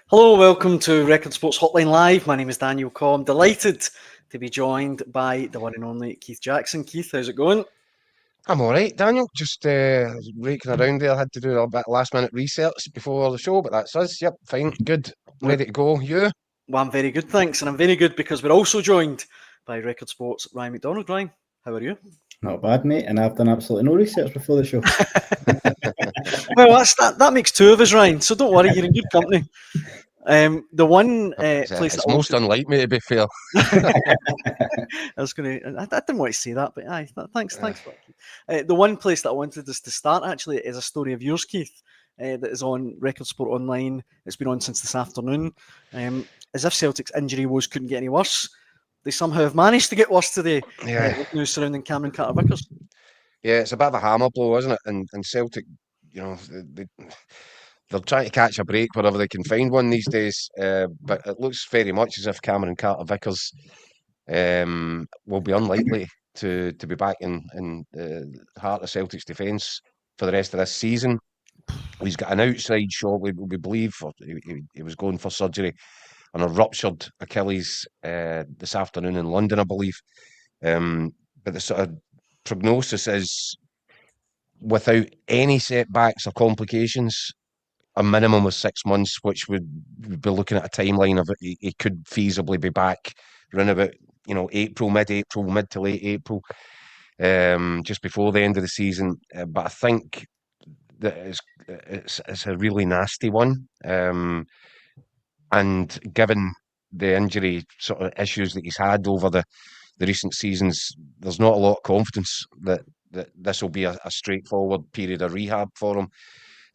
Hello, welcome to Record Sports Hotline Live. My name is Daniel Coe. I'm delighted to be joined by the one and only Keith Jackson. Keith, how's it going? I'm all right, Daniel. Just raking around there. I had to do a bit of last minute research before the show, but that's us. Yep, fine, good, Well, ready to go. You? I'm very good, thanks. And I'm very good because we're also joined by Record Sports Ryan McDonald. Ryan, how are you? Not bad, mate. And I've done absolutely no research before the show. Well, that makes two of us, Ryan. So don't worry, you're in good company. The one place It's that most unlike me, to be fair. I didn't want to say that, but aye, thanks for that. The one place that I wanted us to start actually is a story of yours, Keith, that is on Record Sport Online. It's been on since this afternoon. As if Celtic's injury woes couldn't get any worse, they somehow have managed to get worse today. Yeah, With news surrounding Cameron Carter-Vickers. yeah, it's a bit of a hammer blow, isn't it? And Celtic, they're trying to catch a break wherever they can find one these days. But it looks very much as if Cameron Carter-Vickers will be unlikely to be back in the heart of Celtic's defence for the rest of this season. He's got an outside shot, we believe. He was going for surgery on a ruptured Achilles this afternoon in London, I believe. But the sort of prognosis is, without any setbacks or complications, a minimum of 6 months, which would be looking at a timeline of it. He could feasibly be back around about April, mid to late April, just before the end of the season. But I think that it's a really nasty one. And given the injury sort of issues that he's had over the recent seasons, there's not a lot of confidence that this will be a straightforward period of rehab for him.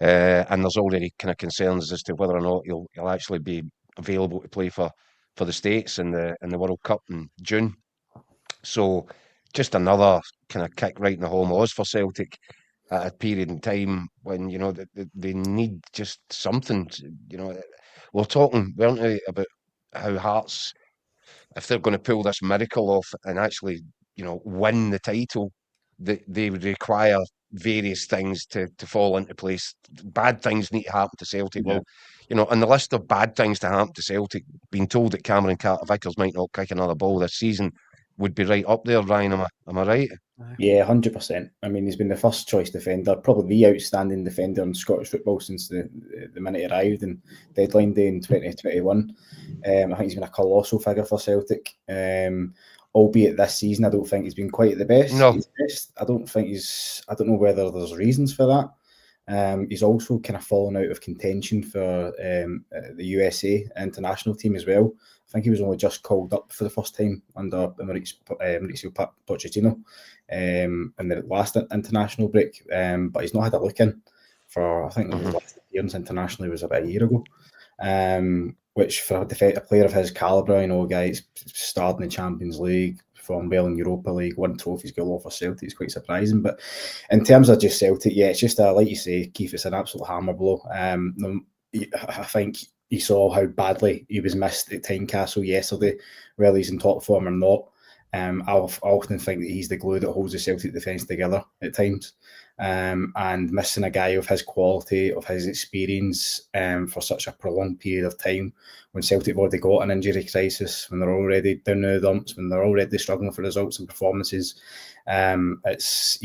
And there's already kind of concerns as to whether or not he'll actually be available to play for the States in the World Cup in June. So just another kind of kick right in the home for Celtic at a period in time when they need just something. We're talking, weren't we, about how Hearts, if they're going to pull this miracle off and actually win the title, they would require various things to fall into place. Bad things need to happen to Celtic. Yeah. Well, on the list of bad things to happen to Celtic, being told that Cameron Carter-Vickers might not kick another ball this season would be right up there, Ryan. Am I right? Yeah, 100%. I mean, he's been the first choice defender, probably the outstanding defender in Scottish football since the minute he arrived in deadline day in 2021. I think he's been a colossal figure for Celtic. Albeit this season, I don't think he's been quite the best. No. I don't know whether there's reasons for that. He's also kind of fallen out of contention for the USA international team as well. I think he was only just called up for the first time under Mauricio Pochettino in the last international break. But he's not had a look in for, I think his last appearance internationally was about a year ago. Which for a player of his calibre, a guy who's starred in the Champions League, performed well in Europa League, won trophies galore for Celtic, it's quite surprising. But in terms of just Celtic, yeah, it's just like you say, Keith, it's an absolute hammer blow. I think you saw how badly he was missed at Tynecastle yesterday, whether he's in top form or not. I often think that he's the glue that holds the Celtic defence together at times. And missing a guy of his quality, of his experience for such a prolonged period of time, when Celtic have already got an injury crisis, when they're already down the dumps, when they're already struggling for results and performances, it's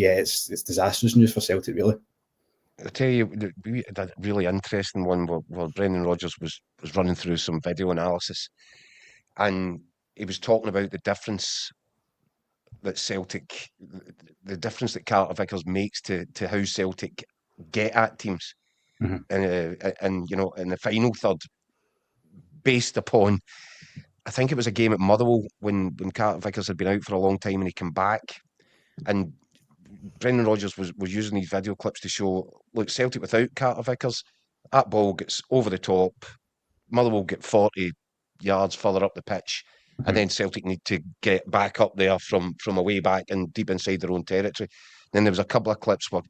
disastrous news for Celtic, really. I'll tell you, a really interesting one where Brendan Rodgers was running through some video analysis, and he was talking about the difference that Carter-Vickers makes to how Celtic get at teams, and in the final third, based upon, I think it was a game at Motherwell when Carter-Vickers had been out for a long time and he came back, and Brendan Rodgers was using these video clips to show, look, Celtic without Carter-Vickers, that ball gets over the top, Motherwell get 40 yards further up the pitch, and then Celtic need to get back up there from a way back and deep inside their own territory. Then there was a couple of clips where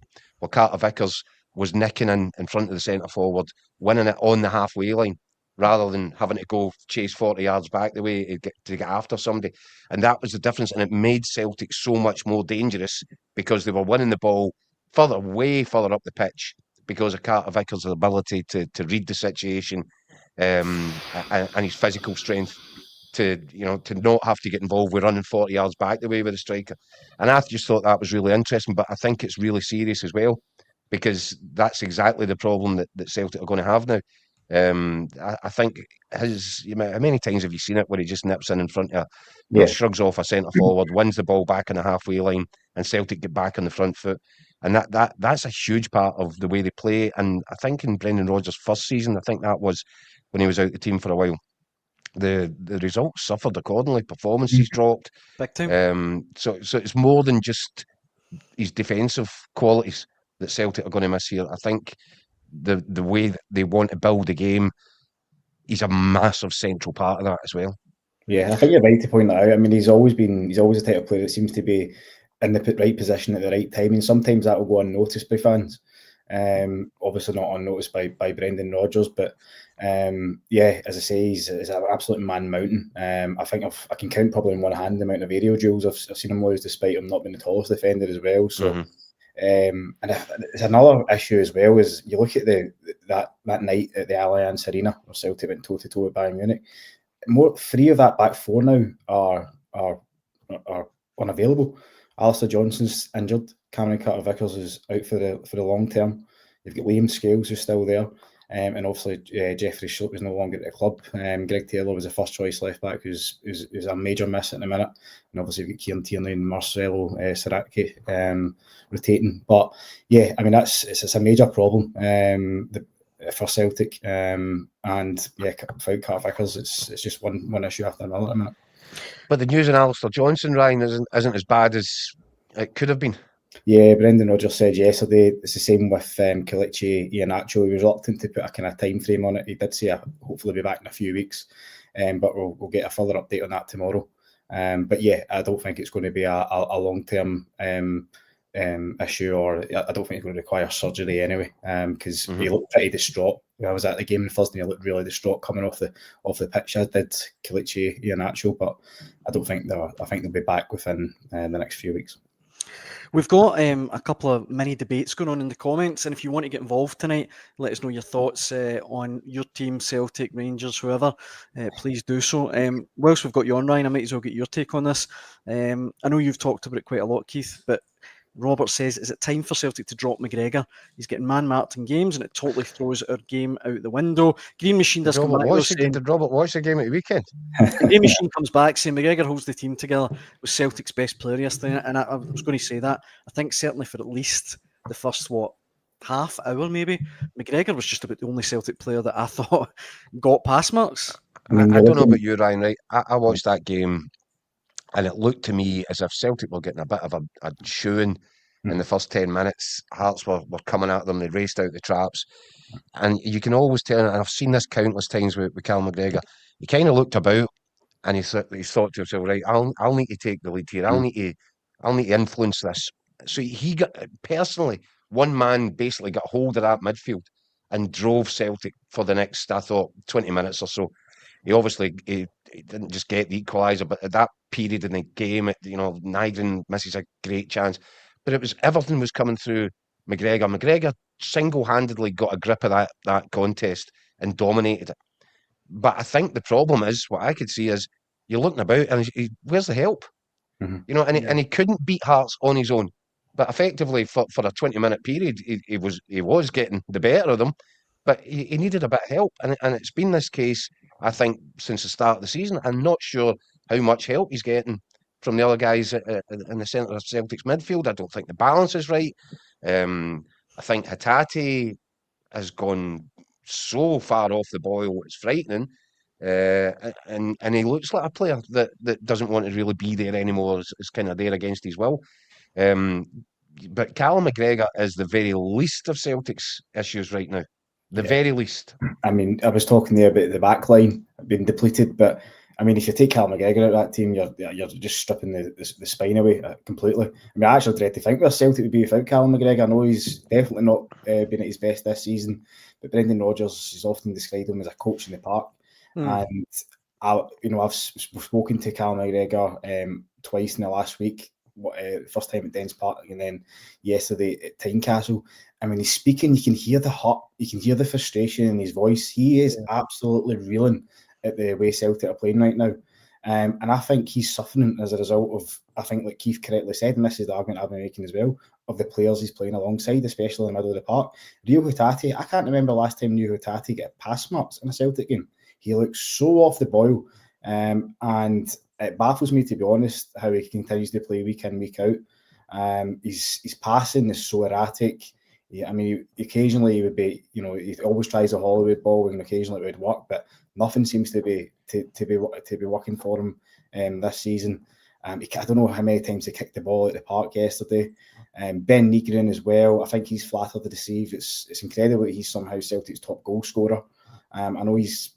Carter-Vickers was nicking in front of the centre forward, winning it on the halfway line, rather than having to go chase 40 yards back the way to get after somebody. And that was the difference, and it made Celtic so much more dangerous because they were winning the ball way further up the pitch because of Carter-Vickers' ability to read the situation and his physical strength to not have to get involved with running 40 yards back the way with the striker. And I just thought that was really interesting, but I think it's really serious as well, because that's exactly the problem that Celtic are going to have now. I think how many times have you seen it where he just nips in front of, shrugs off a centre forward, wins the ball back on the halfway line, and Celtic get back on the front foot. And that's a huge part of the way they play. And I think in Brendan Rodgers' first season, I think that was when he was out the team for a while, the results suffered accordingly. Performances dropped. Big time. So it's more than just his defensive qualities that Celtic are going to miss here. I think the way that they want to build the game, he's a massive central part of that as well. Yeah, I think you're right to point that out. I mean, he's always the type of player that seems to be in the right position at the right time, and sometimes that will go unnoticed by fans. Obviously not unnoticed by Brendan Rodgers, but as I say, he's an absolute man mountain. I think I can count probably in one hand the amount of aerial duels I've seen him lose, despite him not being the tallest defender as well. So, and it's another issue as well. Is you look at that night at the Allianz Arena where Celtic went toe to toe with Bayern Munich. Three of that back four now are unavailable. Alistair Johnson's injured. Cameron Carter-Vickers is out for the long term. You've got Liam Scales who's still there, and obviously Jeffrey Schlupp is no longer at the club. Greg Taylor was the first choice left back, who's a major miss at the minute, and obviously you've got Kieran Tierney and Marcelo Saracchi rotating. But yeah, I mean it's a major problem for Celtic, and yeah, without Carter-Vickers, it's just one issue after another at the minute. But the news on Alistair Johnson, Ryan, isn't as bad as it could have been. Yeah, Brendan Rodgers said yesterday it's the same with Kelechi Iheanacho. He was reluctant to put a kind of time frame on it. He did say hopefully be back in a few weeks, but we'll get a further update on that tomorrow. But yeah, I don't think it's going to be a long-term issue, or I don't think it's going to require surgery anyway, because he looked pretty distraught. I was at the game on Thursday, he looked really distraught coming off the pitch, as did Kelechi Iheanacho, but I think they'll be back within the next few weeks. We've got a couple of mini debates going on in the comments, and if you want to get involved tonight, let us know your thoughts on your team, Celtic, Rangers, whoever. Please do so. Whilst we've got you on, Ryan, I might as well get your take on this. I know you've talked about it quite a lot, Keith, but Robert says, is it time for Celtic to drop McGregor? He's getting man-marked in games and it totally throws our game out the window. Green Machine does come back. Did Robert watch the game at the weekend? The Green Machine comes back saying McGregor holds the team together, was Celtic's best player yesterday. And I was going to say that. I think certainly for at least the first, half hour maybe, McGregor was just about the only Celtic player that I thought got pass marks. I don't know about you, Ryan, right? I watched that game, and it looked to me as if Celtic were getting a bit of a chewing in the first 10 minutes. Hearts were coming at them. They raced out the traps. And you can always tell, and I've seen this countless times with Cal McGregor, he kind of looked about and he thought to himself, right, I'll need to take the lead here. I'll need to influence this. So he got, personally, one man basically got hold of that midfield and drove Celtic for the next, I thought, 20 minutes or so. He obviously he didn't just get the equaliser, but at that period in the game, Nygren misses a great chance. But everything was coming through McGregor. McGregor single-handedly got a grip of that contest and dominated it. But I think the problem is, what I could see is, you're looking about and where's the help? And he couldn't beat Hearts on his own. But effectively, for a 20-minute period, he was getting the better of them. But he needed a bit of help, and it's been this case, I think, since the start of the season. I'm not sure how much help he's getting from the other guys in the centre of Celtic's midfield. I don't think the balance is right. I think Hatate has gone so far off the boil, it's frightening. And he looks like a player that doesn't want to really be there anymore. Is kind of there against his will. But Callum McGregor is the very least of Celtic's issues right now. The very least. I mean, I was talking there about the back line being depleted, but I mean, if you take Callum McGregor out of that team, you're just stripping the spine away completely. I mean, I actually dread to think where Celtic would be without Callum McGregor. I know he's definitely not been at his best this season, but Brendan Rodgers has often described him as a coach in the park. And I've spoken to Callum McGregor twice in the last week, first time at Dens Park and then yesterday at Tynecastle. And when he's speaking, you can hear the hurt, you can hear the frustration in his voice. He is absolutely reeling at the way Celtic are playing right now. And I think he's suffering as a result of, I think, like Keith correctly said, and this is the argument I've been making as well, of the players he's playing alongside, especially in the middle of the park. Rio Hatate, I can't remember last time Rio Hatate get pass marks in a Celtic game. He looks so off the boil. And it baffles me, to be honest, how he continues to play week in, week out. His passing is so erratic. Yeah, I mean, occasionally he would be, he always tries a Hollywood ball, and occasionally it would work, but nothing seems to be working for him this season. I don't know how many times he kicked the ball at the park yesterday. Ben Nygren as well. I think he's flattered to deceive. It's incredible that he's somehow Celtic's top goal scorer. I know it's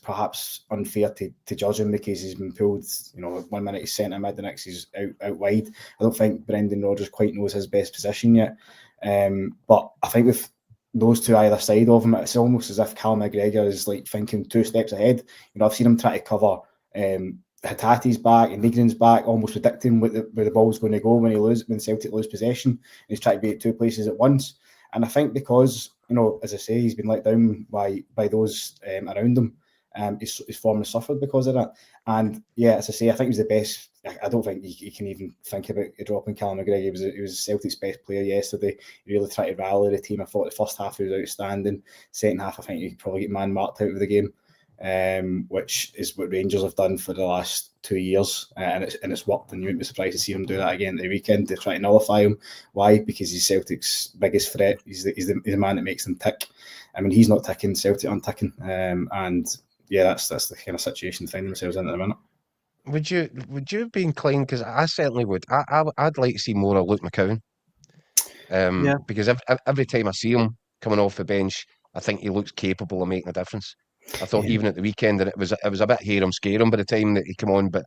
perhaps unfair to judge him because he's been pulled, 1 minute he's centre mid, the next he's out wide. I don't think Brendan Rodgers quite knows his best position yet. But I think with those two either side of him, it's almost as if Cal McGregor is like thinking 2 steps ahead. I've seen him try to cover Hatate's back and Nygren's back, almost predicting where the ball's going to go when Celtic lose possession. And he's trying to be at 2 places at once. And I think because, as I say, he's been let down by those around him, his form has suffered because of that. And yeah, as I say, I think he was the best. I don't think you can even think about dropping Callum McGregor. He was Celtic's best player yesterday. He really tried to rally the team. I thought the first half he was outstanding. Second half, I think he could probably get man marked out of the game, which is what Rangers have done for the last 2 years, and it's worked. And you wouldn't be surprised to see him do that again at the weekend to try to nullify him. Why? Because he's Celtic's biggest threat. He's the man that makes them tick. I mean, he's not ticking, Celtic aren't ticking, and yeah, that's the kind of situation they find themselves in at the minute. Would you be inclined? Because I certainly would. I'd like to see more of Luke McCowan. Because every time I see him coming off the bench, I think he looks capable of making a difference. I thought even at the weekend, and it was a bit hear him, scare him by the time that he came on, but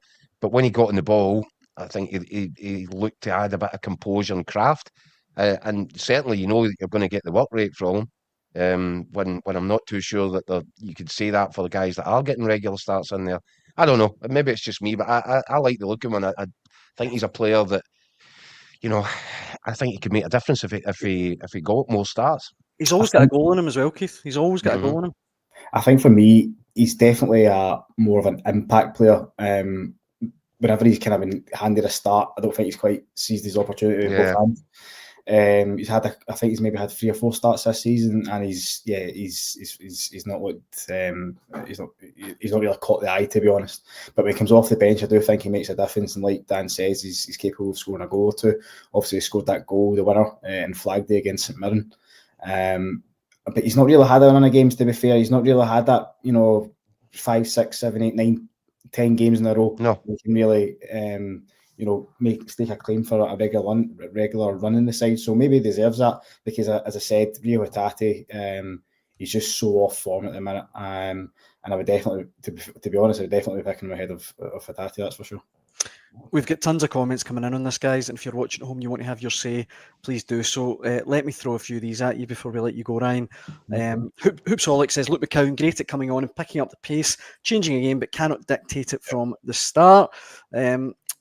when he got on the ball, I think he looked to add a bit of composure and craft, and certainly you're going to get the work rate from him. When I'm not too sure that you could say that for the guys that are getting regular starts in there. I don't know. Maybe it's just me, but I like the look of him, and I think he's a player that, I think he could make a difference if he got more starts. He's always got a goal in him as well, Keith. He's always got a goal in him. I think for me, he's definitely more of an impact player. Whenever he's kind of been handed a start, I don't think he's quite seized his opportunity with both hands. He's had, I think he's maybe had 3 or 4 starts this season, and he's not looked, he's not really caught the eye, to be honest. But when he comes off the bench, I do think he makes a difference, and like Dan says, he's capable of scoring a goal or two. Obviously, he scored that goal, the winner, in Flag Day against St Mirren. But he's not really had a run of games, to be fair. He's not really had that, 5, 6, 7, 8, 9, 10 games in a row. No, he can really, stake a claim for a regular run in the side. So maybe he deserves that because, as I said, Rio Hatate, he's just so off form at the minute. And I would definitely, to be honest, I would definitely be picking him ahead of Hatate, that's for sure. We've got tons of comments coming in on this, guys, and if you're watching at home, you want to have your say, please do so. Let me throw a few of these at you before we let you go, Ryan. Hoopsaholic says, Luke McCowan, great at coming on and picking up the pace, changing a game, but cannot dictate it from the start.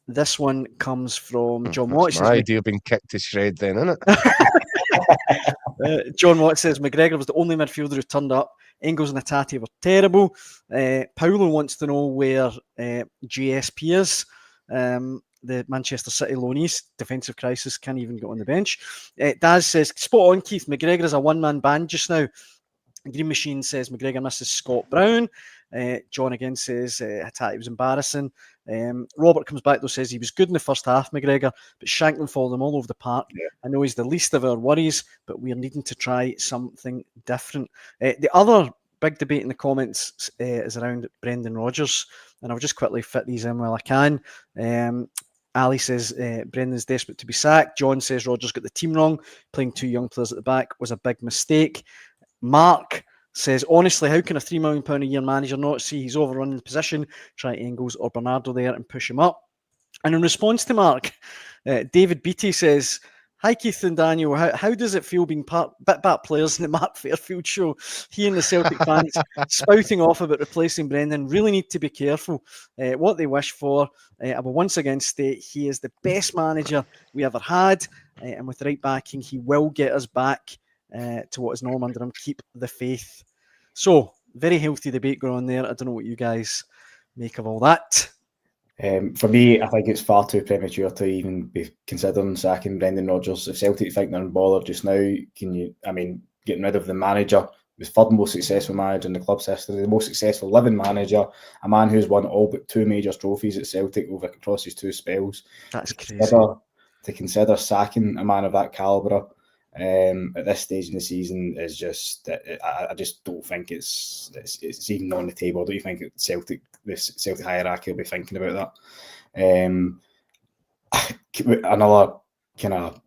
This one comes from John Watt. My idea being kicked to shred then, isn't it? John Watt says, McGregor was the only midfielder who turned up. Engels and Hatate were terrible. Paulo wants to know where GSP is. The Manchester City loanees, defensive crisis, can't even get on the bench. Daz says, spot on, Keith. McGregor is a one-man band just now. Green Machine says McGregor misses Scott Brown. John again says Hatate was embarrassing. Robert comes back though, says he was good in the first half, McGregor, but Shankland followed him all over the park. I know he's the least of our worries, but we're needing to try something different. The other big debate in the comments is around Brendan Rodgers, and I'll just quickly fit these in while I can. Ali says Brendan's desperate to be sacked. John says Rodgers got the team wrong. Playing 2 young players at the back was a big mistake. Mark says, honestly, how can a £3 million a year manager not see he's overrunning the position, try Engels or Bernardo there and push him up? And in response to Mark, David Beattie says, Hi, Keith and Daniel. How does it feel being bit players in the Mark Fairfield show? He and the Celtic fans spouting off about replacing Brendan really need to be careful what they wish for. I will once again state he is the best manager we ever had, and with the right backing, he will get us back to what is normal under him. Keep the faith. So, very healthy debate going on there. I don't know what you guys make of all that. For me, I think it's far too premature to even be considering sacking Brendan Rodgers. If Celtic think they're unbothered just now, getting rid of the manager, the third most successful manager in the club's history, the most successful living manager, a man who's won all but 2 major trophies at Celtic across his 2 spells. That's crazy. To consider sacking a man of that calibre at this stage in the season is just, I just don't think it's even on the table. I don't think the Celtic hierarchy will be thinking about that. Another kind of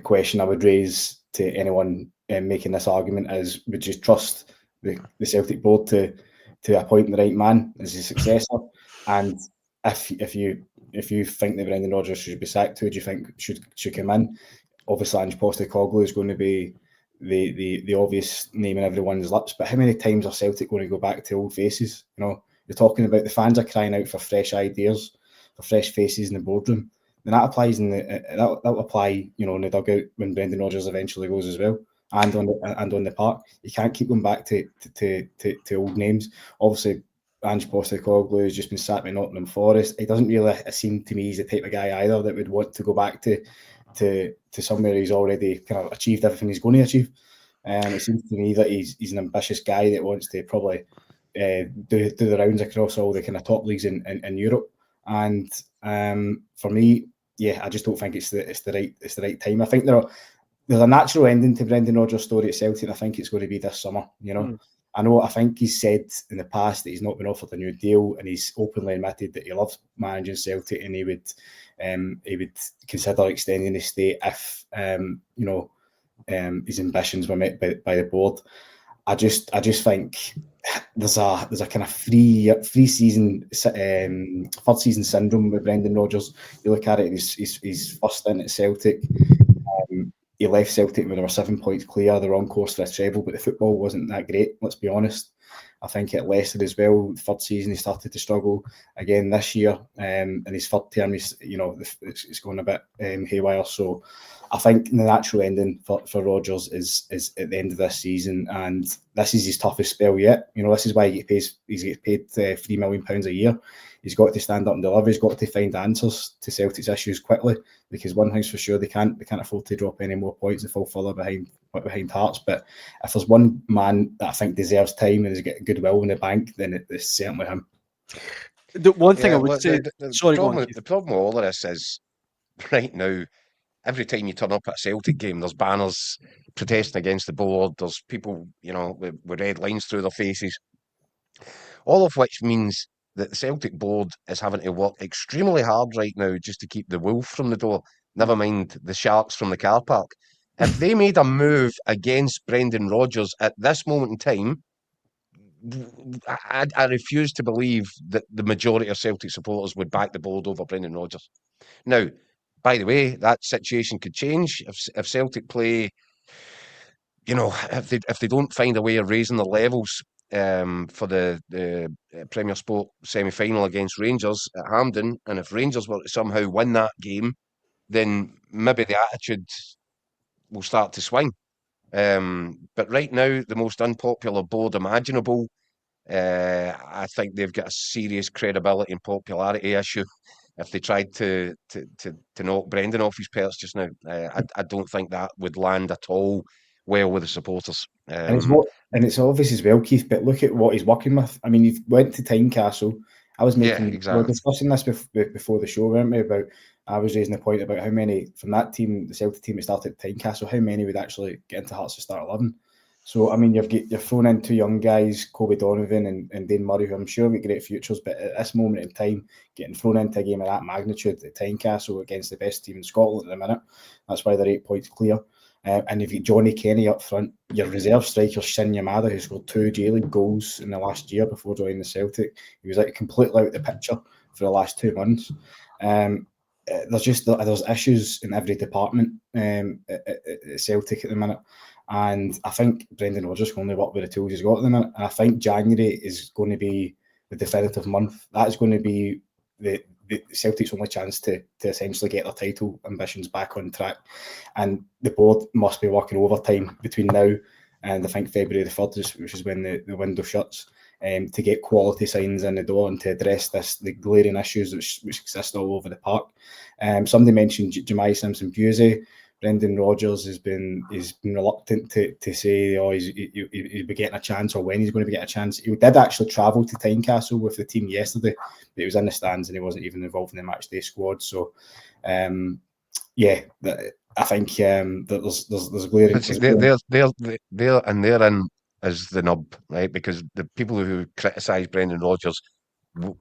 question I would raise to anyone making this argument is: would you trust the Celtic board to appoint the right man as his successor? And if you think that Brendan Rodgers should be sacked, who do you think should come in? Obviously, Ange Postecoglou is going to be the obvious name in everyone's lips, but how many times are Celtic going to go back to old faces? You know, you're talking about the fans are crying out for fresh ideas, for fresh faces in the boardroom. Then that applies that'll apply, in the dugout when Brendan Rodgers eventually goes as well, and on the park. You can't keep going back to old names. Obviously, Ange Postecoglou has just been sacked by Nottingham Forest. It doesn't really seem to me he's the type of guy either that would want to go back to somewhere he's already kind of achieved everything he's going to achieve. It seems to me that he's an ambitious guy that wants to probably do the rounds across all the kind of top leagues in Europe. And for me, I just don't think it's the right time. I think there's a natural ending to Brendan Rodgers' story at Celtic, and I think it's going to be this summer. I think he's said in the past that he's not been offered a new deal, and he's openly admitted that he loves managing Celtic, and he would consider extending his stay if his ambitions were met by the board. I just think there's a kind of third season syndrome with Brendan Rodgers. You look at it, he's first in at Celtic. He left Celtic when they were 7 points clear. They were on course for a treble, but the football wasn't that great, let's be honest. I think at Leicester as well, the third season he started to struggle again this year. In his third term, it's going a bit haywire. So I think the natural ending for Rodgers is at the end of this season, and this is his toughest spell yet. This is why he gets paid £3 million a year. He's got to stand up and deliver. He's got to find answers to Celtic's issues quickly, because one thing's for sure, they can't afford to drop any more points and fall further behind Hearts. But if there's one man that I think deserves time and has got goodwill in the bank, then it's certainly him. The one thing I would say, the problem with all of this is right now, every time you turn up at a Celtic game, there's banners protesting against the board. There's people, with red lines through their faces. All of which means that the Celtic board is having to work extremely hard right now just to keep the wolf from the door, never mind the sharks from the car park. If they made a move against Brendan Rodgers at this moment in time, I refuse to believe that the majority of Celtic supporters would back the board over Brendan Rodgers. Now, by the way, that situation could change if Celtic play, if they don't find a way of raising the levels for the Premier Sport semi-final against Rangers at Hampden, and if Rangers were to somehow win that game, then maybe the attitude will start to swing. But right now, the most unpopular board imaginable, I think they've got a serious credibility and popularity issue. If they tried to knock Brendan off his perch just now, I don't think that would land at all well with the supporters. And it's obvious as well, Keith, but look at what he's working with. I mean, he went to Tynecastle. We were discussing this before the show, weren't we? I was raising the point about how many from that team, the Celtic team that started at Tynecastle, how many would actually get into Hearts to start 11. So, I mean, you're thrown in 2 young guys, Kobe Donovan and Dane Murray, who I'm sure have got great futures, but at this moment in time, getting thrown into a game of that magnitude at Tynecastle against the best team in Scotland at the minute, that's why they're 8 points clear. And you've got Johnny Kenny up front, your reserve striker, Shin Yamada, who scored 2 J-League goals in the last year before joining the Celtic. He was completely out of the picture for the last 2 months. there's issues in every department at Celtic at the minute, and I think Brendan Rodgers can only work with the tools he's got at the minute. And I think January is going to be the definitive month. That's going to be the Celtic's only chance to essentially get their title ambitions back on track, and the board must be working overtime between now and I think February the 3rd, which is when the window shuts, to get quality signs in the door and to address the glaring issues which exist all over the park. Somebody mentioned Jemai Simpson-Busey. Brendan Rodgers has been reluctant to say he'll be getting a chance or when he's going to be getting a chance. He did actually travel to Tynecastle with the team yesterday, but he was in the stands and he wasn't even involved in the match day squad. So, I think there's glaring. They're in as the nub, right? Because the people who criticise Brendan Rodgers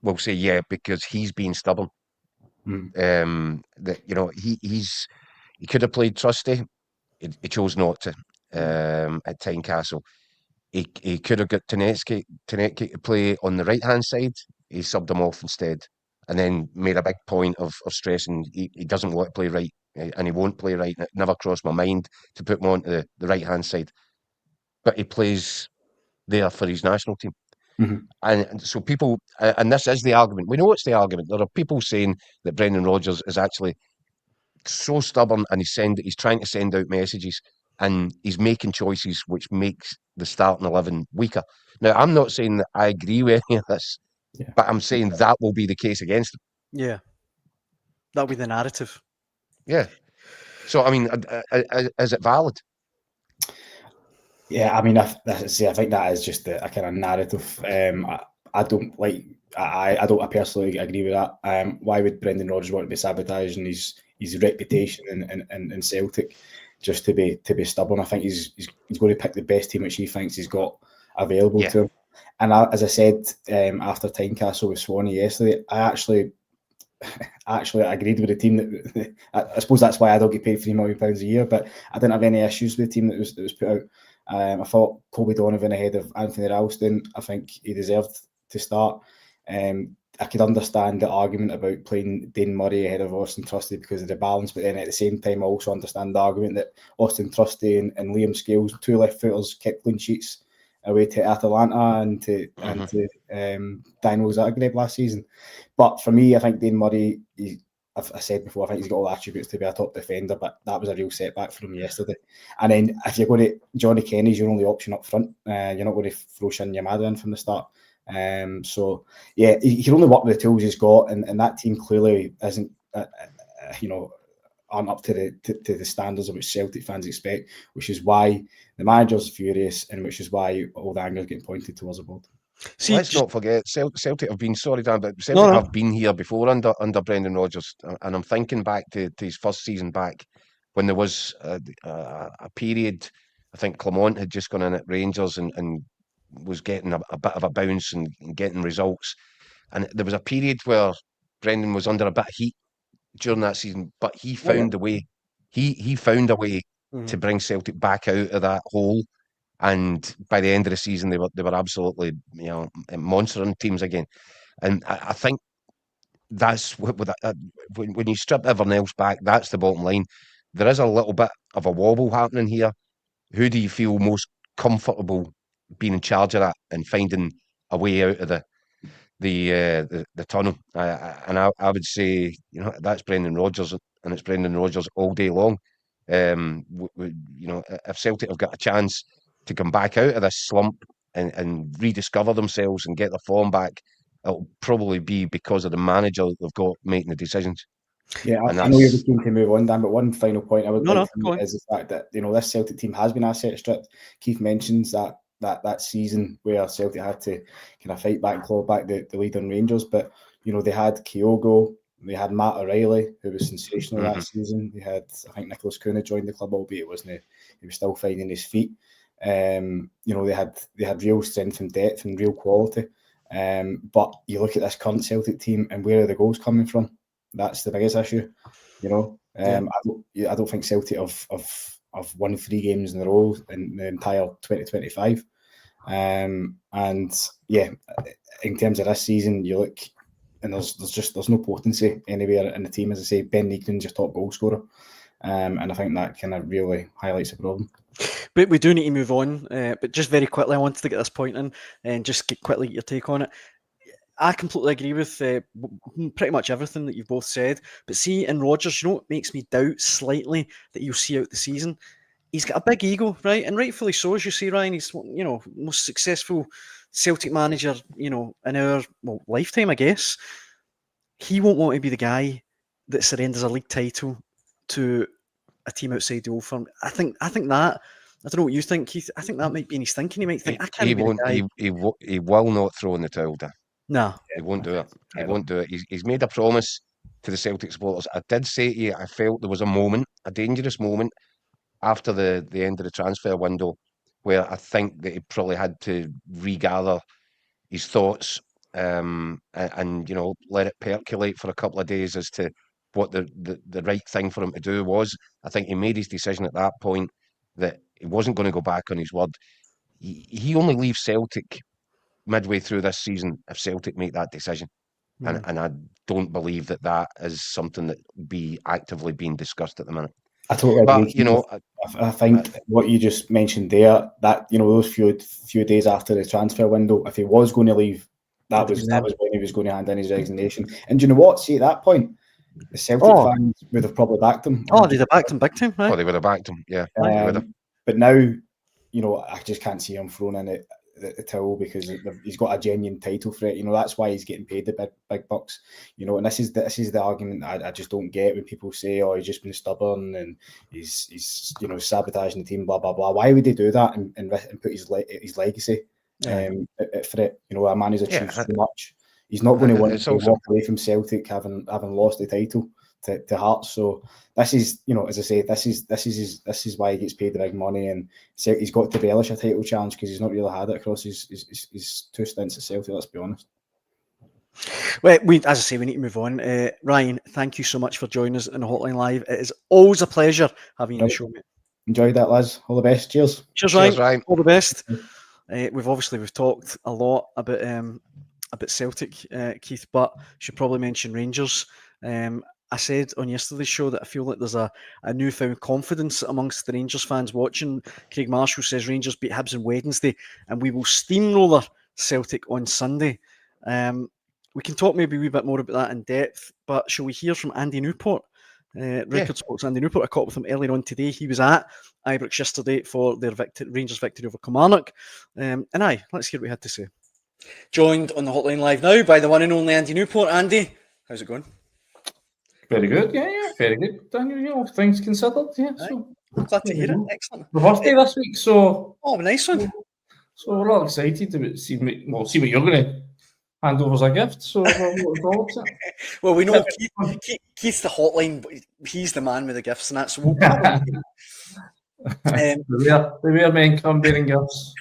will say, yeah, because he's being stubborn. He could have played trusty. He chose not to at Tynecastle. He could have got Tanecki to play on the right-hand side. He subbed him off instead and then made a big point of stressing he doesn't want to play right and he won't play right. It never crossed my mind to put him on to the right-hand side. But he plays there for his national team. And so people, and this is the argument. We know it's the argument. There are people saying that Brendan Rodgers is actually so stubborn and he's trying to send out messages and he's making choices which makes the starting 11 weaker. Now, I'm not saying that I agree with any of this, but I'm saying that will be the case against him. Yeah. That'll be the narrative. Yeah. So, I mean, is it valid? Yeah, I mean, I think that is just a kind of narrative. I don't personally agree with that. Why would Brendan Rodgers want to be sabotaging his reputation in Celtic just to be stubborn? I think he's going to pick the best team which he thinks he's got available to him. And as I said after Tynecastle with Swanee yesterday, I actually agreed with the team that I suppose that's why I don't get paid £3 million a year, but I didn't have any issues with the team that was put out. I thought Colby Donovan ahead of Anthony Ralston. I think he deserved to start. I could understand the argument about playing Dane Murray ahead of Austin Trusty because of the balance, but then at the same time, I also understand the argument that Austin Trusty and Liam Scales, two left footers, kept clean sheets away to Atalanta and to Dynamo Zagreb last season. But for me, I think Dane Murray, I said before, I think he's got all the attributes to be a top defender, but that was a real setback for him yesterday. And then if you're going to, Johnny Kenny's your only option up front. You're not going to throw Shin Yamada in from the start. So yeah, he can only work with the tools he's got, and that team clearly isn't, aren't up to the standards of which Celtic fans expect, which is why the manager's furious, and which is why all the anger is getting pointed towards the board. Let's not forget, Celtic have been, sorry Dan, but Celtic have been here before under Brendan Rodgers, and I'm thinking back to his first season back when there was a period. I think Clement had just gone in at Rangers and was getting a bit of a bounce and getting results, and there was a period where Brendan was under a bit of heat during that season, but he found a way. He found a way to bring Celtic back out of that hole. And by the end of the season, they were absolutely, monstering teams again. And I think that's what when you strip everything else back, that's the bottom line. There is a little bit of a wobble happening here. Who do you feel most comfortable being in charge of that and finding a way out of the tunnel? And I would say, that's Brendan Rodgers, and it's Brendan Rodgers all day long. If Celtic have got a chance to come back out of this slump and rediscover themselves and get their form back, it'll probably be because of the manager that they've got making the decisions. Yeah, I know you're keen to move on, Dan, but one final point I would like to make is the fact that this Celtic team has been asset stripped. Keith mentions that season where Celtic had to kind of fight back and claw back the lead on Rangers, but they had Kyogo, they had Matt O'Reilly, who was sensational that season. They had, I think, Nicholas Kuna joined the club, albeit he was still finding his feet. They had real strength and depth and real quality. But you look at this current Celtic team and where are the goals coming from? That's the biggest issue. I don't think Celtic have won 3 games in a row in the entire 2025. And yeah, in terms of this season, you look and there's no potency anywhere in the team. As I say, Ben Neekman's your top goal scorer, and I think that kind of really highlights the problem. But we do need to move on. But just very quickly, I wanted to get this point in and just quickly get your take on it. I completely agree with pretty much everything that you've both said. But see, in Rodgers, you know what makes me doubt slightly that you'll see out the season? He's got a big ego, right? And rightfully so, as you say, Ryan. He's, most successful Celtic manager, in our lifetime, I guess. He won't want to be the guy that surrenders a league title to a team outside the Old Firm. I think that. I don't know what you think, Keith. I think that might be in his thinking. He might think, I can't be the guy. He will not throw in the towel down. No. He won't do it. He won't do it. He's made a promise to the Celtic supporters. I did say to you, I felt there was a dangerous moment after the end of the transfer window where I think that he probably had to regather his thoughts and let it percolate for a couple of days as to what the right thing for him to do was. I think he made his decision at that point that he wasn't going to go back on his word. He only leaves Celtic midway through this season if Celtic make that decision. And I don't believe that is something that be actively being discussed at the minute. I totally agree. I think what you just mentioned there, that those few days after the transfer window, if he was going to leave, that was when he was going to hand in his resignation. And you know what? See, at that point, the Celtic fans would have probably backed him. Oh, they'd have backed him big time, right? Oh, they would have backed him, yeah. But now, I just can't see him thrown in the towel because he's got a genuine title threat. That's why he's getting paid the big bucks. And this is the argument I just don't get when people say, "Oh, he's just been stubborn and he's sabotaging the team." Blah blah blah. Why would they do that and put his legacy at threat? A man who's achieved so much. He's not going to want to walk away from Celtic having lost the title to Hearts. So this is, as I say, this is why he gets paid the big money, and he's got to relish a title challenge because he's not really had it across his 2 stints at Celtic. Let's be honest. Well, as I say, we need to move on. Ryan, thank you so much for joining us on the Hotline Live. It is always a pleasure having you on the show, mate. Enjoyed that, lads. All the best. Cheers. Cheers, Ryan. All the best. We've talked a lot about Celtic, Keith, but should probably mention Rangers. I said on yesterday's show that I feel like there's a newfound confidence amongst the Rangers fans watching. Craig Marshall says Rangers beat Hibs on Wednesday and we will steamroller Celtic on Sunday. We can talk maybe a wee bit more about that in depth, but shall we hear from Andy Newport? Record Sports Andy Newport. I caught up with him earlier on today. He was at Ibrox yesterday for their Rangers victory over Kilmarnock. Let's hear what he had to say. Joined on the Hotline Live now by the one and only Andy Newport. Andy, how's it going? Very good, yeah, very good. Daniel, things considered, yeah. So glad to hear it. Excellent. My birthday this week, so nice one. So we're all excited to see what you're going to hand over as a gift. So we're looking forward to it. Well, we know Keith's the hotline, but he's the man with the gifts, and that's what the rare men come bearing gifts.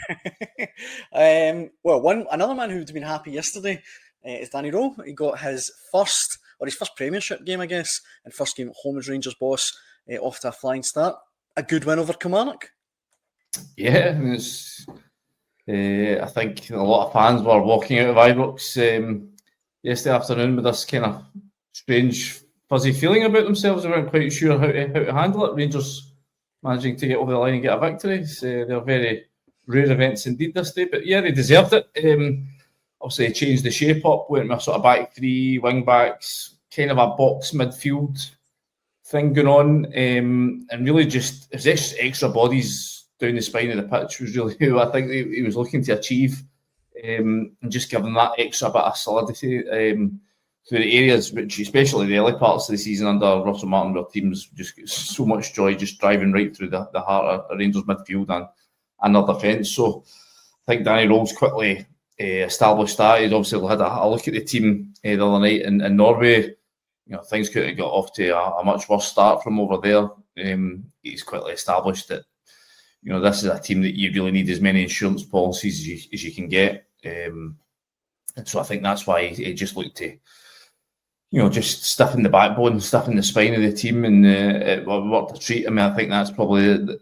Another man who'd been happy yesterday is Danny Rohl. He got his first Premiership game, I guess, and first game at home as Rangers boss, off to a flying start. A good win over Kilmarnock. Yeah, I think a lot of fans were walking out of Ibrox yesterday afternoon with this kind of strange, fuzzy feeling about themselves. They weren't quite sure how to handle it. Rangers managing to get over the line and get a victory. They're very rare events indeed this day, but yeah, they deserved it. Obviously, changed the shape up, went with a sort of back three, wing backs, kind of a box midfield thing going on, and really just it was extra bodies down the spine of the pitch was really who I think he was looking to achieve, and just giving that extra bit of solidity through the areas, which especially the early parts of the season under Russell Martin, where teams just get so much joy just driving right through the heart of Rangers midfield and their defence. So I think Danny Rohl's quickly established that. He's obviously had a look at the team the other night in Norway. Things could have got off to a much worse start from over there. He's quickly established that this is a team that you really need as many insurance policies as you can get. And so I think that's why he just looked to just stiffen the backbone, stiffen the spine of the team, and it worked a treat. I mean, I think that's probably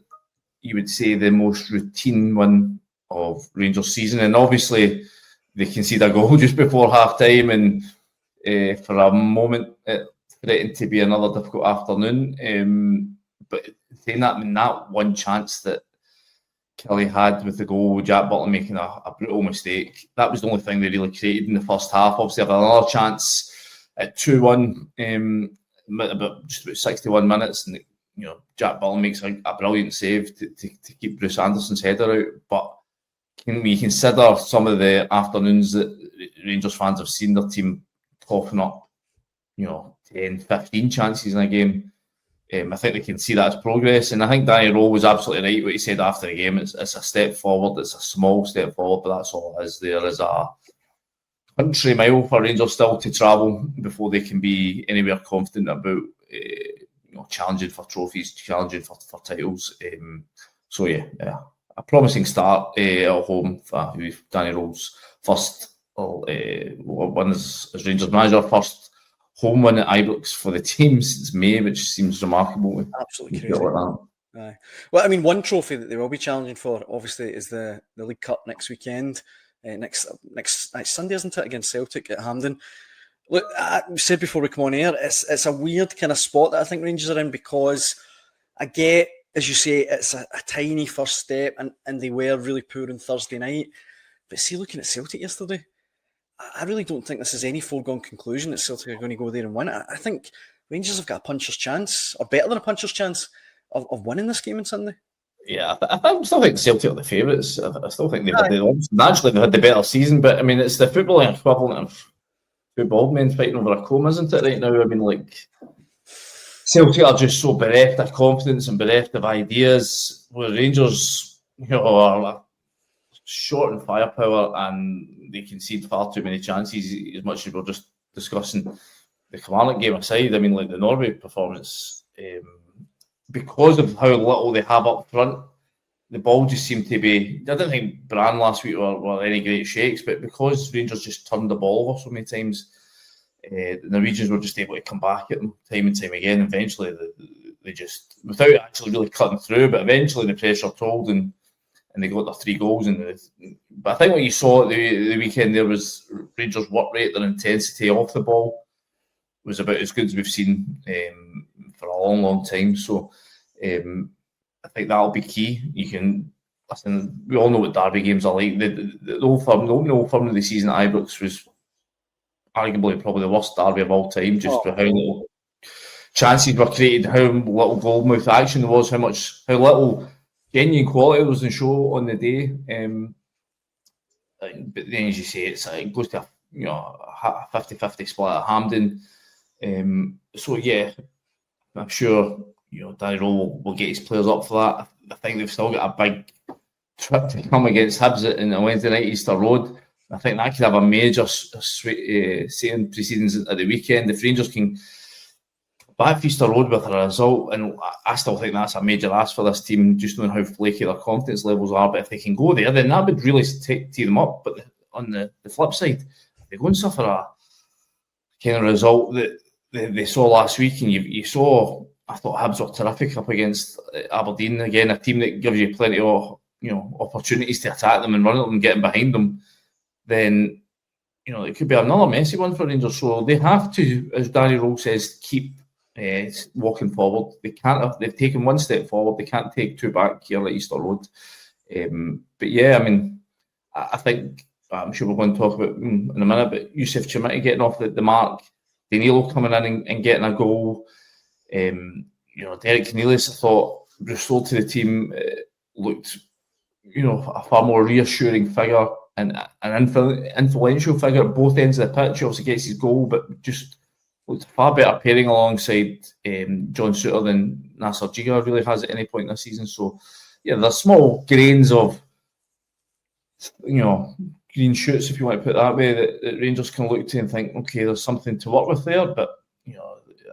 you would say the most routine win of Rangers season, and obviously they conceded a goal just before half time, and for a moment it threatened to be another difficult afternoon. But saying that, I mean, that one chance that Kelly had with the goal, Jack Butler making a brutal mistake, that was the only thing they really created in the first half. Obviously, they had another chance at 2-1, about 61 minutes, and Jack Butler makes a brilliant save to keep Bruce Anderson's header out. But can we consider some of the afternoons that Rangers fans have seen their team coughing up, 10, 15 chances in a game? I think they can see that as progress, and I think Danny Rohl was absolutely right what he said after the game. It's a step forward. It's a small step forward, but that's all it is. There is a country mile for Rangers still to travel before they can be anywhere confident about challenging for trophies, challenging for titles. So yeah, a promising start at home for Danny Rohl's first win as Rangers manager, first home win at Ibrox for the team since May, which seems remarkable. Absolutely crazy. Aye. Well, I mean, one trophy that they will be challenging for, obviously, is the League Cup next weekend. Next Sunday, isn't it, against Celtic at Hampden? Look, I said before we come on air, it's a weird kind of spot that I think Rangers are in, because I get, as you say, it's a tiny first step, and they were really poor on Thursday night. But see, looking at Celtic yesterday, I really don't think this is any foregone conclusion that Celtic are going to go there and win it. I think Rangers have got a puncher's chance, or better than a puncher's chance, of winning this game on Sunday. Yeah, I still think Celtic are the favourites. I still think naturally they've had the better season, but I mean, it's the footballing equivalent of two bald men fighting over a comb, isn't it, right now? I mean, like, Celtic are just so bereft of confidence and bereft of ideas, where Rangers, are short in firepower and they concede far too many chances. As much as we're just discussing the Kilmarnock game aside, I mean, like the Norway performance, because of how little they have up front, the ball just seemed to be. I don't think Brann last week were any great shakes, but because Rangers just turned the ball over so many times, the Norwegians were just able to come back at them time and time again. Eventually, they just, without actually really cutting through, but eventually the pressure told and they got their 3 goals. But I think what you saw at the weekend there was Rangers' work rate, their intensity off the ball was about as good as we've seen for a long, long time. So I think that'll be key. You can listen. We all know what derby games are like. The Old Firm of the season at Ibrox was arguably probably the worst derby of all time, just for how little chances were created, how little goalmouth action there was, how little genuine quality there was in show on the day. But then, as you say, it goes to a 50-50 split at Hampden. So yeah, I'm sure Danny Rohl will get his players up for that. I think they've still got a big trip to come against Hibs in a Wednesday night, Easter Road. I think that could have a major saying proceedings at the weekend. If Rangers can back to Easter Road with a result, and I still think that's a major ask for this team, just knowing how flaky their confidence levels are. But if they can go there, then that would really tee them up. But on the flip side, if they go and suffer a kind of result that they saw last week, and you saw, I thought Hibs were terrific up against Aberdeen, again a team that gives you plenty of opportunities to attack them and run at them and get behind them, then it could be another messy one for Rangers. So they have to, as Danny Rohl says, keep walking forward. They've taken one step forward. They can't take 2 back here at Easter Road. But yeah, I mean, I think I'm sure we're going to talk about in a minute. But Yusuf Chamiti getting off the mark, Danilo coming in and getting a goal. Derek Cornelius, I thought, restored to the team, looked, a far more reassuring figure and an influential figure at both ends of the pitch. He also gets his goal, but just looked a far better pairing alongside John Souttar than Nasser Jiga really has at any point in the season. So, yeah, there's small grains of, green shoots, if you want to put it that way, that Rangers can look to and think, okay, there's something to work with there. But,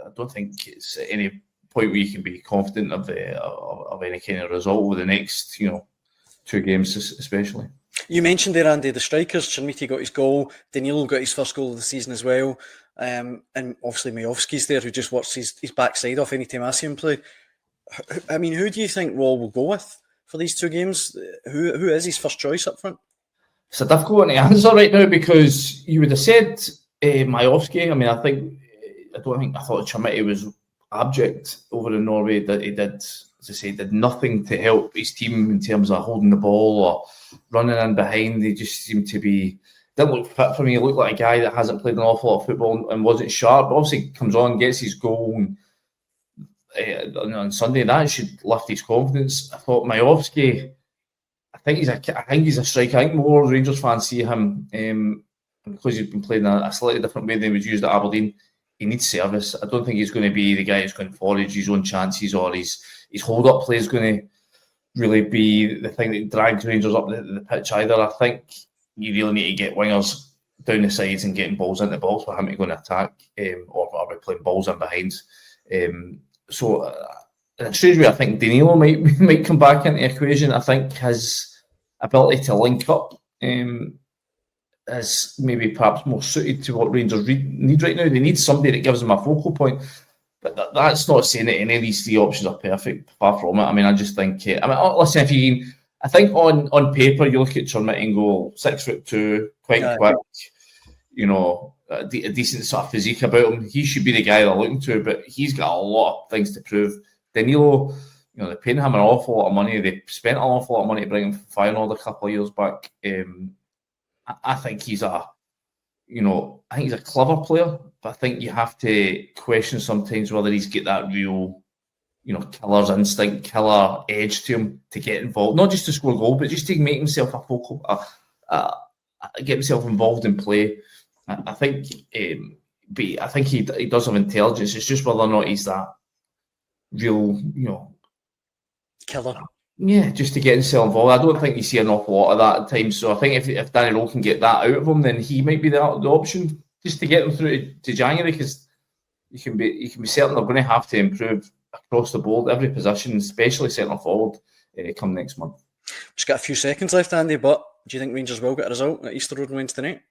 I don't think it's at any point where you can be confident of any kind of result over the next, 2 games especially. You mentioned there, Andy, the strikers. Chamiti got his goal. Danilo got his first goal of the season as well. And obviously Majovski's there, who just works his backside off any time I see him play. I mean, who do you think Rohl will go with for these 2 games? Who is his first choice up front? It's a difficult one to answer right now, because you would have said Majowski, I mean, I thought Chermiti was abject over in Norway. That he did, as I say, did nothing to help his team in terms of holding the ball or running in behind. They just seemed to be, didn't look fit for me. He looked like a guy that hasn't played an awful lot of football and wasn't sharp. But obviously comes on, gets his goal, and on Sunday that should lift his confidence. I thought Majowski, I think he's a striker. I think more Rangers fans see him because he's been playing a slightly different way than he was used at Aberdeen. He needs service. I don't think he's going to be the guy who's going to forage his own chances, or his hold-up play is going to really be the thing that drags Rangers up the pitch either. I think you really need to get wingers down the sides and getting balls into the box for him to go and attack, or are we playing balls in behind? So in a strange way, I think Danilo might come back into the equation. I think his ability to link up is maybe perhaps more suited to what Rangers need right now. They need somebody that gives them a focal point. But that's not saying that any of these three options are perfect. Far from it. I mean, I just think. Listen, I think on paper you look at Chermiti and go 6'2", quite quick. You know, a decent sort of physique about him. He should be the guy they're looking to, but he's got a lot of things to prove. Danilo, you know, they're paying him an awful lot of money. They spent an awful lot of money to bring him from Feyenoord a couple of years back. I think he's a clever player, but I think you have to question sometimes whether he's got that real, you know, killer's instinct, killer edge to him to get involved, not just to score a goal, but just to make himself a focal, get himself involved in play. I think he does have intelligence. It's just whether or not he's that real, you know, killer. Yeah, just to get himself involved. I don't think you see an awful lot of that at times. So I think if Danny Rohl can get that out of him, then he might be the option just to get him through to January, because you can be certain they're going to have to improve across the board, every position, especially centre forward, come next month. Just got a few seconds left, Andy, but do you think Rangers will get a result at Easter Road on Wednesday night?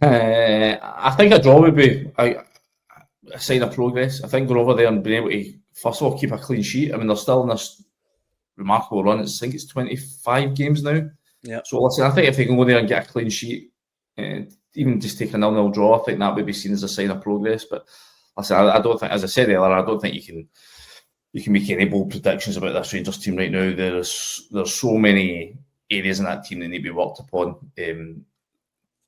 I think a draw would be a sign of progress. I think going over there and being able to, first of all, keep a clean sheet. I mean, they're still in this remarkable run. I think it's 25 games now. Yeah. So listen, I think if they can go there and get a clean sheet, even just take a 0-0 draw, I think that would be seen as a sign of progress. But listen, I don't think, as I said earlier, I don't think you can make any bold predictions about this Rangers team right now. There's so many areas in that team that need to be worked upon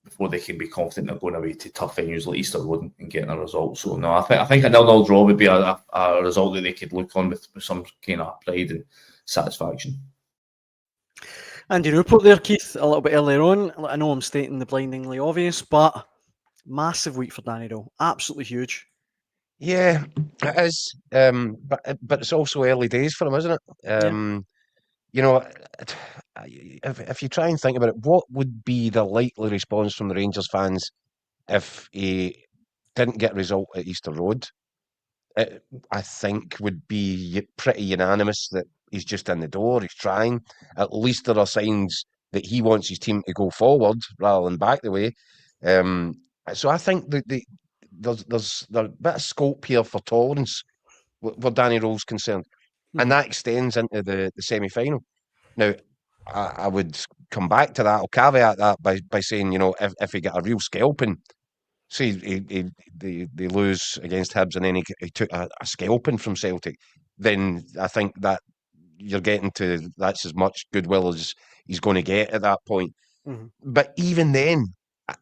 before they can be confident they're going away to tough venues like Easter Road and getting a result. So no, I think a 0-0 draw would be a result that they could look on with some kind of pride and satisfaction. Andy Newport there, Keith, a little bit earlier on. I know I'm stating the blindingly obvious, but massive week for Danny Rohl. Absolutely huge. Yeah, it is. But it's also early days for him, isn't it? You know, if you try and think about it, what would be the likely response from the Rangers fans if he didn't get a result at Easter Road? It, I think, would be pretty unanimous that he's just in the door, he's trying. At least there are signs that he wants his team to go forward rather than back the way. So I think that there's a bit of scope here for tolerance where Danny Rohl's concerned. And that extends into the semi-final. Now, I would come back to that, I'll caveat that by saying, you know, if he got a real scalping, see, they lose against Hibs and then he took a scalping from Celtic, then I think that you're getting to, that's as much goodwill as he's going to get at that point. Mm-hmm. But even then,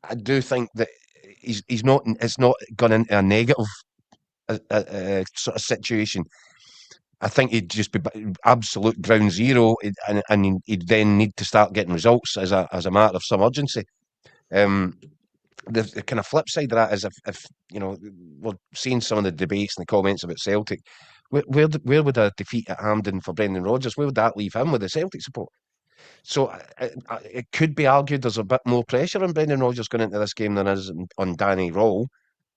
I do think that it's not gone into a negative sort of situation. I think he'd just be absolute ground zero, and he'd then need to start getting results as a matter of some urgency. The kind of flip side of that is if you know, we're seeing some of the debates and the comments about Celtic. Where would a defeat at Hampden for Brendan Rodgers, where would that leave him with the Celtic support? So it could be argued there's a bit more pressure on Brendan Rodgers going into this game than is on Danny Rohl.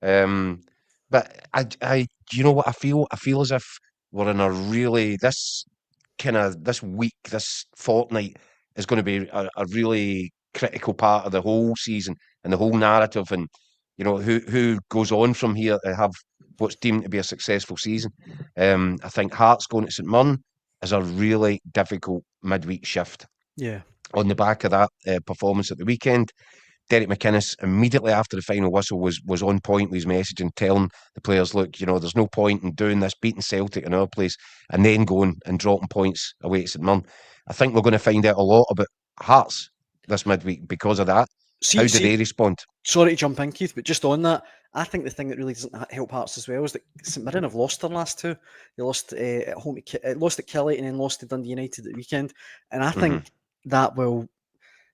But you know what I feel? I feel as if we're in a really, this week, this fortnight is going to be a really critical part of the whole season and the whole narrative, and you know who goes on from here to have what's deemed to be a successful season. I think Hearts going to St Mirren is a really difficult midweek shift. Yeah. On the back of that performance at the weekend, Derek McInnes, immediately after the final whistle, was on point with his message and telling the players, look, there's no point in doing this, beating Celtic in our place, and then going and dropping points away at St Mirren. I think we're going to find out a lot about Hearts this midweek because of that. How do they respond? Sorry to jump in, Keith, but just on that, I think the thing that really doesn't help Hearts as well is that St Mirren have lost their last two. They lost at home, lost at Killie, and then lost to Dundee United at the weekend. And I think that will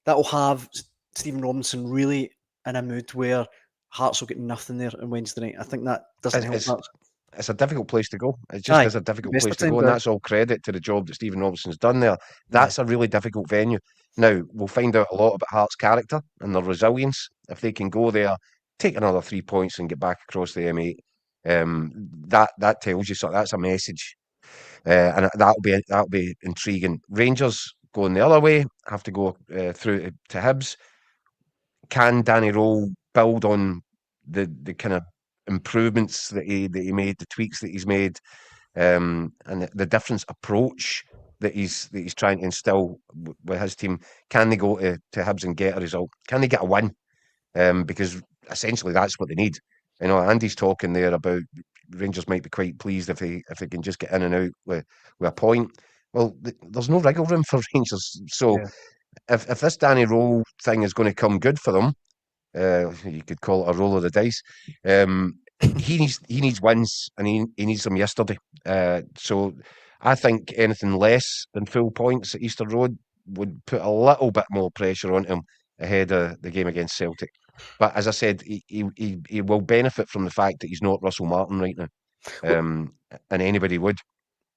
have Stephen Robinson really in a mood where Hearts will get nothing there on Wednesday night. I think that doesn't help Hearts. It's a difficult place to go. It just is a difficult place to go, and that's all credit to the job that Stephen Robinson's done there. That's a really difficult venue. Now, we'll find out a lot about Hearts' character and their resilience. If they can go there, take another 3 points and get back across the M8, that tells you something. That's a message, and that'll be intriguing. Rangers going the other way, have to go through to Hibs. Can Danny Rohl build on the kind of improvements that he made, the tweaks that he's made, and the different approach that he's trying to instill with his team? Can they go to Hibs and get a result? Can they get a win? Because essentially that's what they need. Andy's talking there about Rangers might be quite pleased if they can just get in and out with a point. Well, there's no wriggle room for Rangers. So if this Danny Rohl thing is going to come good for them, you could call it a roll of the dice. He needs wins, and he needs them yesterday. So I think anything less than full points at Easter Road would put a little bit more pressure on him ahead of the game against Celtic. But as I said, he will benefit from the fact that he's not Russell Martin right now, and anybody would.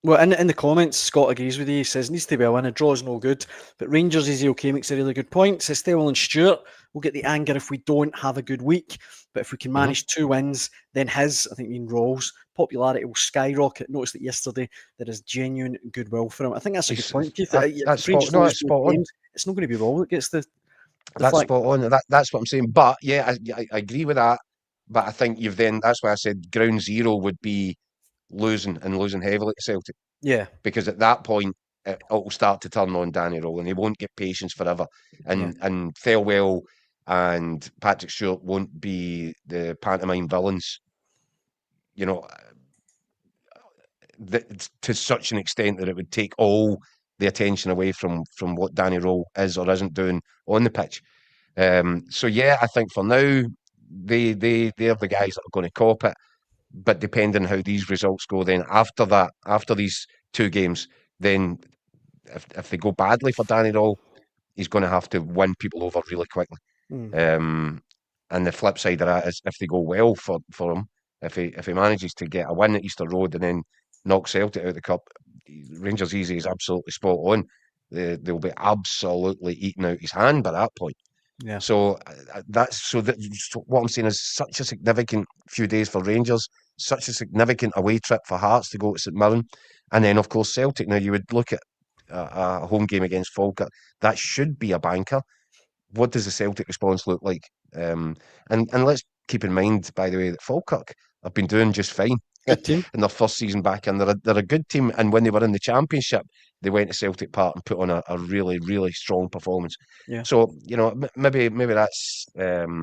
Well, in the comments, Scott agrees with you. He says, needs to be a win. A draw is no good. But Rangers is okay, makes a really good point. Says Stewell and Stewart will get the anger if we don't have a good week. But if we can manage 2 wins, then I think Rohl's popularity will skyrocket. Noticed that yesterday there is genuine goodwill for him. I think that's a good point, Keith. That's spot on. It's not going to be Rohl that gets the that's flag. Spot on. That's what I'm saying. But yeah, I agree with that. But I think that's why I said ground zero would be losing heavily to Celtic. Yeah. Because at that point, it'll start to turn on Danny Rohl and he won't get patience forever. And Thelwell and Patrick Stewart won't be the pantomime villains, to such an extent that it would take all the attention away from what Danny Rohl is or isn't doing on the pitch. So yeah, I think for now, they're the guys that are going to cop it. But depending on how these results go, then after these 2 games, then if they go badly for Danny Rohl, he's going to have to win people over really quickly. And the flip side of that is if they go well for him, if he manages to get a win at Easter Road and then knock Celtic out of the cup, Rangers easy is absolutely spot on. They'll be absolutely eating out his hand by that point. Yeah. So what I'm saying is such a significant few days for Rangers, such a significant away trip for Hearts to go to St Mirren, and then of course Celtic. Now you would look at a home game against Falkirk. That should be a banker. What does the Celtic response look like? And let's keep in mind, by the way, that Falkirk have been doing just fine in their first season back, and they're a good team. And when they were in the Championship, they went to Celtic Park and put on a really, really strong performance. Yeah. So maybe that's a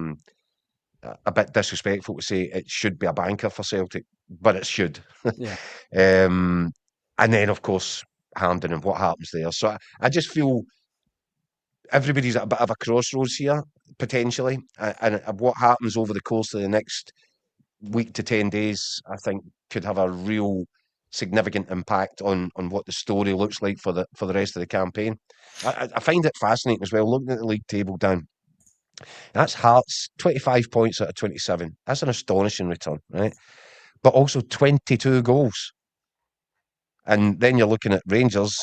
bit disrespectful to say it should be a banker for Celtic, but it should. Yeah. And then of course Hampden and what happens there. So I just feel everybody's at a bit of a crossroads here potentially, and what happens over the course of the next week to 10 days, I think, could have a real significant impact on what the story looks like for the rest of the campaign. I find it fascinating as well, looking at the league table down. That's Hearts, 25 points out of 27. That's an astonishing return, right? But also 22 goals. And then you're looking at Rangers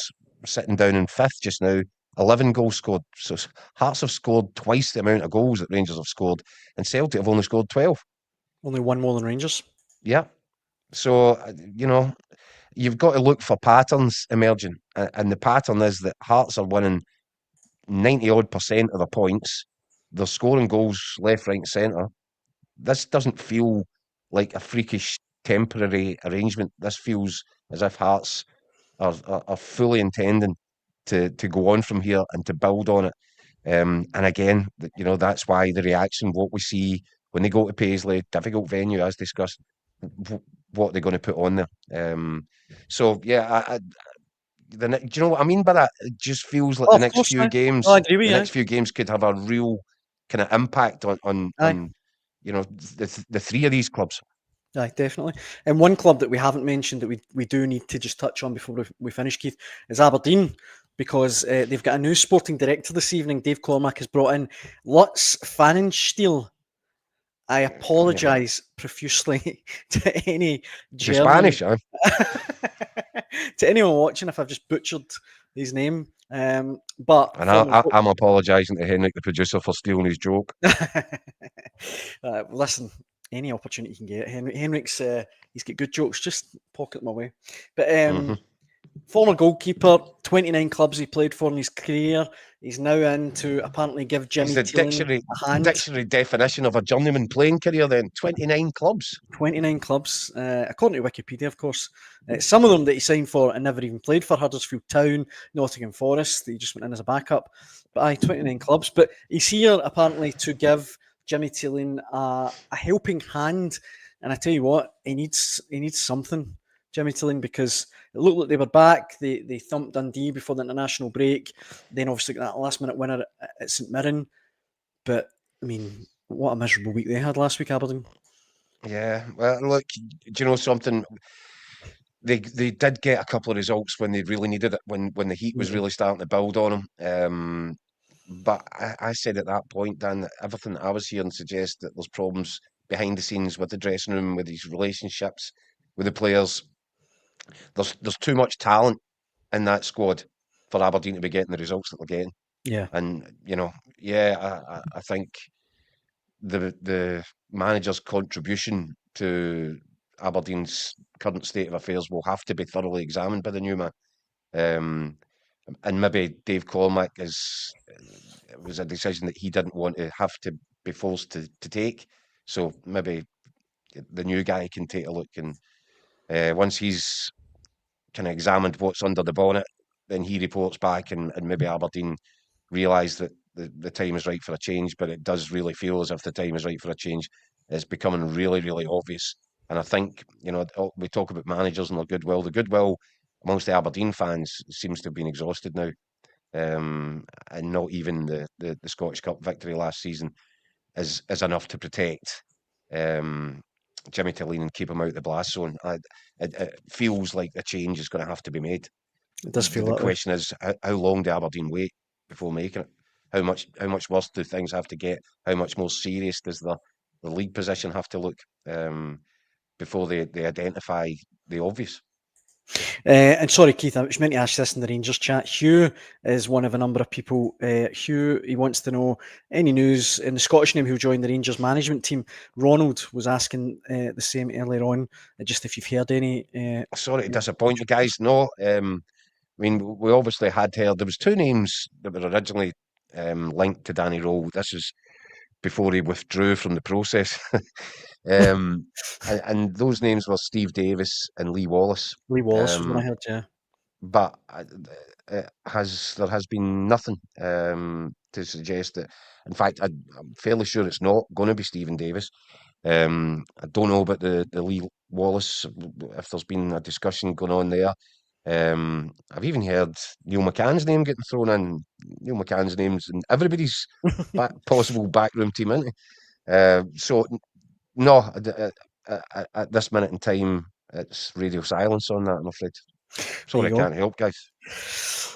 sitting down in 5th just now, 11 goals scored. So Hearts have scored twice the amount of goals that Rangers have scored, and Celtic have only scored 12. Only 1 more than Rangers. Yeah. So, you've got to look for patterns emerging. And the pattern is that Hearts are winning 90-odd% of the points. They're scoring goals left, right, and centre. This doesn't feel like a freakish temporary arrangement. This feels as if Hearts are fully intending to go on from here and to build on it. And again, that's why the reaction, what we see when they go to Paisley, difficult venue as discussed, what they're going to put on there. So yeah, do you know what I mean by that? It just feels like the next few games, I agree with you. next few games could have a real kind of impact on the three of these clubs. Aye, definitely. And one club that we haven't mentioned that we do need to just touch on before we finish, Keith, is Aberdeen, because they've got a new sporting director this evening. Dave Cormack has brought in Lutz Pfannenstiel. I apologise profusely to any German, Spanish, huh? to anyone watching if I've just butchered his name. But I'm apologising to Henrik, the producer, for stealing his joke. Listen, any opportunity you can get. Henrik's he's got good jokes. Just pocket them away. But former goalkeeper, 29 clubs he played for in his career. He's now in to apparently give Jimmy Tilling a hand. Dictionary definition of a journeyman playing career then. 29 clubs. 29 clubs, according to Wikipedia, of course. Some of them that he signed for and never even played for: Huddersfield Town, Nottingham Forest, that he just went in as a backup. But 29 clubs. But he's here apparently to give Jimmy Tilling a helping hand. And I tell you what, he needs something, Jimmy Tilling, because it looked like they were back. They thumped Dundee before the international break. Then obviously that last minute winner at St Mirren. But I mean, what a miserable week they had last week, Aberdeen. Yeah, well, look, do you know something? They did get a couple of results when they really needed it, when the heat was really starting to build on them. But I said at that point, Dan, that everything that I was hearing suggests that there's problems behind the scenes with the dressing room, with these relationships, with the players. There's too much talent in that squad for Aberdeen to be getting the results that they're getting. Yeah. And, I think the manager's contribution to Aberdeen's current state of affairs will have to be thoroughly examined by the new man. And maybe Dave Cormack it was a decision that he didn't want to have to be forced to take. So maybe the new guy can take a look, and once he's kind of examined what's under the bonnet, then he reports back, and maybe Aberdeen realise that the time is right for a change. But it does really feel as if the time is right for a change. It's becoming really, really obvious. And I think, we talk about managers and their goodwill. The goodwill amongst the Aberdeen fans seems to have been exhausted now. And not even the Scottish Cup victory last season is enough to protect Jimmy Tilling and keep him out of the blast zone. It feels like a change is going to have to be made. It does feel the question is, how long do Aberdeen wait before making it? How much worse do things have to get? How much more serious does the league position have to look before they identify the obvious? And sorry, Keith, I was meant to ask this in the Rangers chat. Hugh is one of a number of people. Hugh, he wants to know any news in the Scottish name who joined the Rangers management team. Ronald was asking the same earlier on, just if you've heard any. Sorry to disappoint you guys. No, I mean, we obviously had heard there was two names that were originally linked to Danny Rohl. This was before he withdrew from the process. And those names were Steve Davis and Lee Wallace. Lee Wallace was what I heard, yeah. But there has been nothing to suggest that. In fact, I'm fairly sure it's not going to be Stephen Davis. I don't know about the Lee Wallace, if there's been a discussion going on there. I've even heard Neil McCann's name getting thrown in. Neil McCann's name's in everybody's possible backroom team, isn't he? So, no, at this minute in time, it's radio silence on that, I'm afraid. Sorry, I can't help, guys.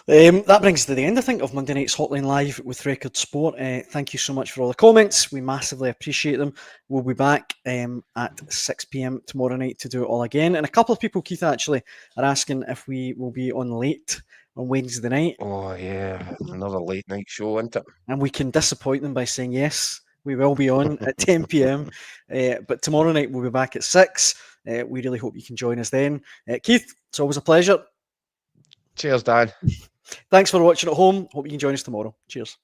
That brings us to the end, I think, of Monday night's Hotline Live with Record Sport. Thank you so much for all the comments. We massively appreciate them. We'll be back at 6 p.m. tomorrow night to do it all again. And a couple of people, Keith, actually, are asking if we will be on late on Wednesday night. Oh, yeah. Another late night show, isn't it? And we can disappoint them by saying, yes, we will be on at 10 p.m. But tomorrow night we'll be back at 6. We really hope you can join us then. Keith, it's always a pleasure. Cheers, Dan. Thanks for watching at home. Hope you can join us tomorrow. Cheers.